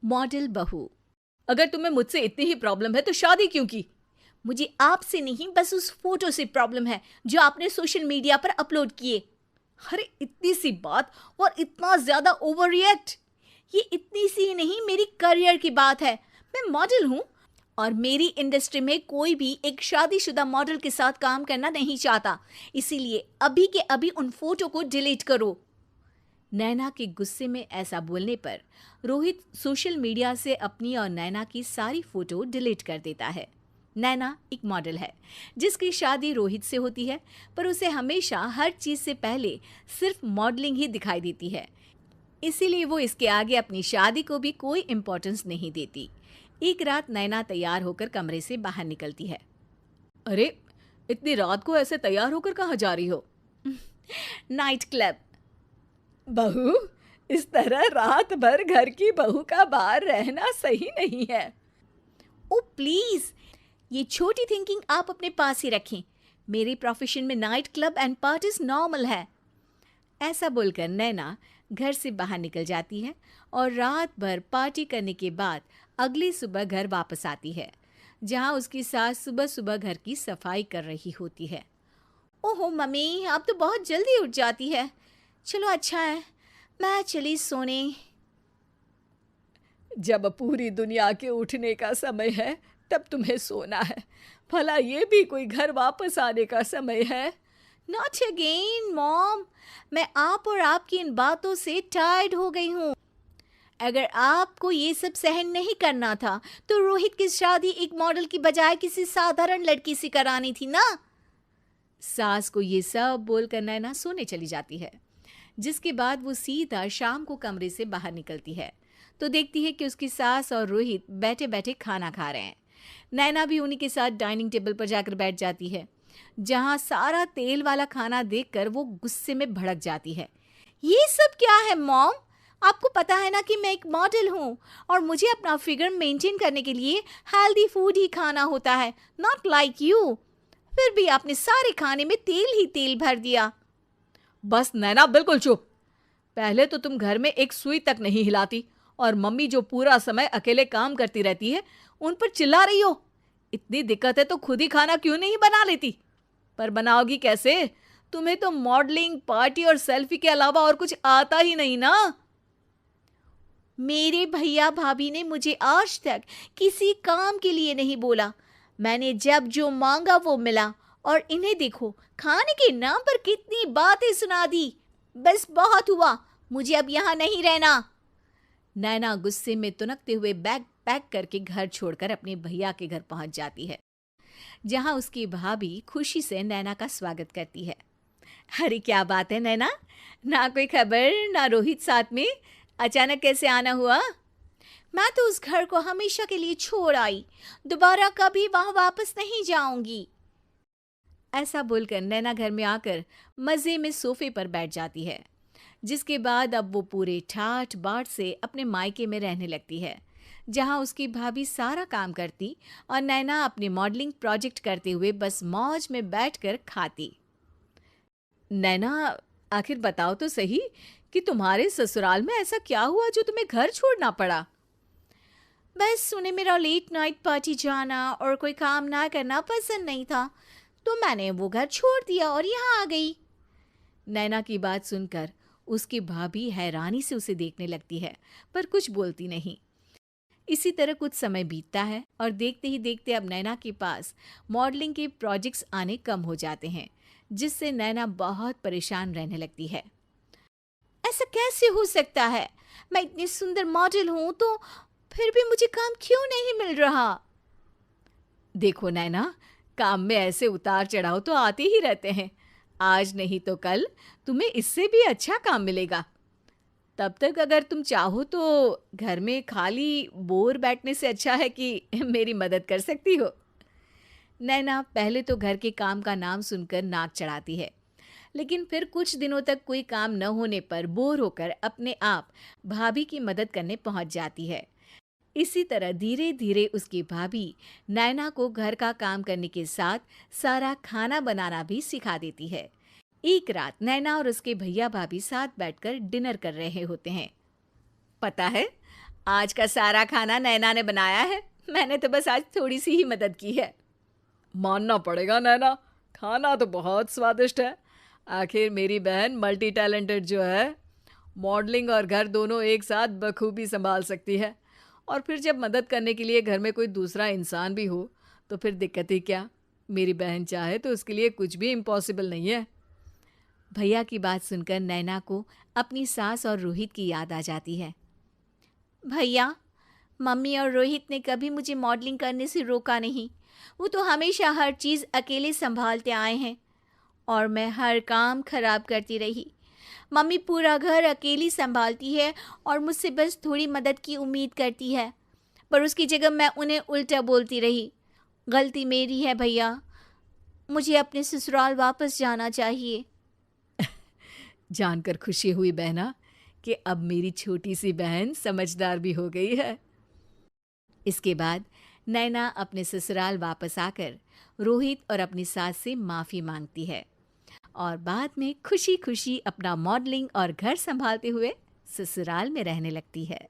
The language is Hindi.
मॉडल बहू। अगर तुम्हें मुझसे इतनी ही प्रॉब्लम है तो शादी क्यों की? मुझे आपसे नहीं, बस उस फोटो से प्रॉब्लम है जो आपने सोशल मीडिया पर अपलोड किए। अरे इतनी सी बात और इतना ज्यादा ओवर रिएक्ट। ये इतनी सी नहीं, मेरी करियर की बात है। मैं मॉडल हूँ और मेरी इंडस्ट्री में कोई भी एक शादीशुदा मॉडल के साथ काम करना नहीं चाहता। इसीलिए अभी के अभी उन फोटो को डिलीट करो। नैना के गुस्से में ऐसा बोलने पर रोहित सोशल मीडिया से अपनी और नैना की सारी फोटो डिलीट कर देता है। नैना एक मॉडल है जिसकी शादी रोहित से होती है, पर उसे हमेशा हर चीज से पहले सिर्फ मॉडलिंग ही दिखाई देती है। इसीलिए वो इसके आगे अपनी शादी को भी कोई इम्पोर्टेंस नहीं देती। एक रात नैना तैयार होकर कमरे से बाहर निकलती है। अरे इतनी रात को ऐसे तैयार होकर कहाँ जा रही हो? Night club. बहू, इस तरह रात भर घर की बहू का बाहर रहना सही नहीं है। ओ प्लीज, ये छोटी थिंकिंग आप अपने पास ही रखें। मेरे प्रोफेशन में night club and parties normal है। ऐसा बोलकर नैना घर से बाहर निकल जाती है और रात भर पार्टी करने के बाद अगली सुबह घर वापस आती है, जहां उसकी सास सुबह सुबह घर की सफाई कर रही होती है। ओहो मम्मी, आप तो बहुत जल्दी उठ जाती है। चलो अच्छा है, मैं चली सोने। जब पूरी दुनिया के उठने का समय है तब तुम्हें सोना है। भला ये भी कोई घर वापस आने का समय है? नॉट अगेन मॉम, मैं आप और आपकी इन बातों से टायर्ड हो गई हूँ। अगर आपको ये सब सहन नहीं करना था तो रोहित की शादी एक मॉडल की बजाय किसी साधारण लड़की से करानी थी ना। सास को ये सब बोलकर नैना सोने चली जाती है, जिसके बाद वो सीधा शाम को कमरे से बाहर निकलती है तो देखती है कि उसकी सास और रोहित बैठे बैठे खाना खा रहे हैं। नैना भी उन्हीं के साथ डाइनिंग टेबल पर जाकर बैठ जाती है, जहां सारा तेल वाला खाना देखकर वो गुस्से में भड़क जाती है। ये सब क्या है मॉम? आपको पता है ना कि मैं एक मॉडल हूँ और मुझे अपना फिगर मेंटेन करने के लिए हेल्दी फूड ही खाना होता है, नॉट लाइक यू। फिर भी आपने सारे खाने में तेल ही तेल भर दिया। बस नैना, बिल्कुल चुप। पहले तो तुम घर में एक सुई तक नहीं हिलाती और मम्मी जो पूरा समय अकेले काम करती रहती है उन पर चिल्ला रही हो। इतनी दिक्कत है तो खुद ही खाना क्यों नहीं बना लेती? पर बनाओगी कैसे? तुम्हें तो मॉडलिंग, पार्टी और सेल्फी के अलावा और कुछ आता ही नहीं ना। मेरे भैया भाभी ने मुझे आज तक किसी काम के लिए नहीं बोला। मैंने जब जो मांगा वो मिला और इन्हें देखो, खाने के नाम पर कितनी बातें सुना दी। बस बहुत हुआ, मुझे अब यहाँ नहीं रहना। नैना गुस्से में तुनकते हुए बैग पैक करके घर छोड़कर अपने भैया के घर पहुंच जाती है, जहां उसकी भाभी खुशी से नैना का स्वागत करती है। अरे क्या बात है नैना, ना कोई खबर ना रोहित साथ में, अचानक कैसे आना हुआ? मैं तो उस घर को हमेशा के लिए छोड़ आई, दोबारा कभी वहां वापस नहीं जाऊंगी। ऐसा बोलकर नैना घर में आकर मजे में सोफे पर बैठ जाती है, जिसके बाद अब वो पूरे ठाठ बाट से अपने मायके में रहने लगती है, जहां उसकी भाभी सारा काम करती और नैना अपने मॉडलिंग प्रोजेक्ट करते हुए बस मौज में बैठकर खाती। नैना, आखिर बताओ तो सही कि तुम्हारे ससुराल में ऐसा क्या हुआ जो तुम्हें घर छोड़ना पड़ा? बस उन्हें मेरा लेट नाइट पार्टी जाना और कोई काम ना करना पसंद नहीं था, तो मैंने वो घर छोड़ दिया और यहाँ आ गई। नैना की बात सुनकर उसकी भाभी हैरानी से उसे देखने लगती है, पर कुछ बोलती नहीं। इसी तरह कुछ समय बीतता है और देखते ही देखते अब नैना के पास मॉडलिंग के प्रोजेक्ट्स आने कम हो जाते हैं, जिससे नैना बहुत परेशान रहने लगती है। ऐसा कैसे हो सकता है? मैं इतनी सुंदर मॉडल हूं तो फिर भी मुझे काम क्यों नहीं मिल रहा? देखो नैना, काम में ऐसे उतार चढ़ाव तो आते ही रहते हैं। आज नहीं तो कल तुम्हें इससे भी अच्छा काम मिलेगा। तब तक अगर तुम चाहो तो घर में खाली बोर बैठने से अच्छा है कि मेरी मदद कर सकती हो। नैना पहले तो घर के काम का नाम सुनकर नाक चढ़ाती है, लेकिन फिर कुछ दिनों तक कोई काम न होने पर बोर होकर अपने आप भाभी की मदद करने पहुंच जाती है। इसी तरह धीरे धीरे उसकी भाभी नैना को घर का काम करने के साथ सारा खाना बनाना भी सिखा देती है। एक रात नैना और उसके भैया भाभी साथ बैठकर डिनर कर रहे होते हैं। पता है, आज का सारा खाना नैना ने बनाया है, मैंने तो बस आज थोड़ी सी ही मदद की है। मानना पड़ेगा नैना, खाना तो बहुत स्वादिष्ट है। आखिर मेरी बहन मल्टी टैलेंटेड जो है, मॉडलिंग और घर दोनों एक साथ बखूबी संभाल सकती है। और फिर जब मदद करने के लिए घर में कोई दूसरा इंसान भी हो तो फिर दिक्कत ही क्या। मेरी बहन चाहे तो उसके लिए कुछ भी इम्पॉसिबल नहीं है। भैया की बात सुनकर नैना को अपनी सास और रोहित की याद आ जाती है। भैया, मम्मी और रोहित ने कभी मुझे मॉडलिंग करने से रोका नहीं। वो तो हमेशा हर चीज़ अकेले संभालते आए हैं और मैं हर काम खराब करती रही। मम्मी पूरा घर अकेली संभालती है और मुझसे बस थोड़ी मदद की उम्मीद करती है, पर उसकी जगह मैं उन्हें उल्टा बोलती रही। गलती मेरी है भैया, मुझे अपने ससुराल वापस जाना चाहिए। जानकर खुशी हुई बहना कि अब मेरी छोटी सी बहन समझदार भी हो गई है। इसके बाद नैना अपने ससुराल वापस आकर रोहित और अपनी सास से माफ़ी मांगती है और बाद में खुशी खुशी अपना मॉडलिंग और घर संभालते हुए ससुराल में रहने लगती है।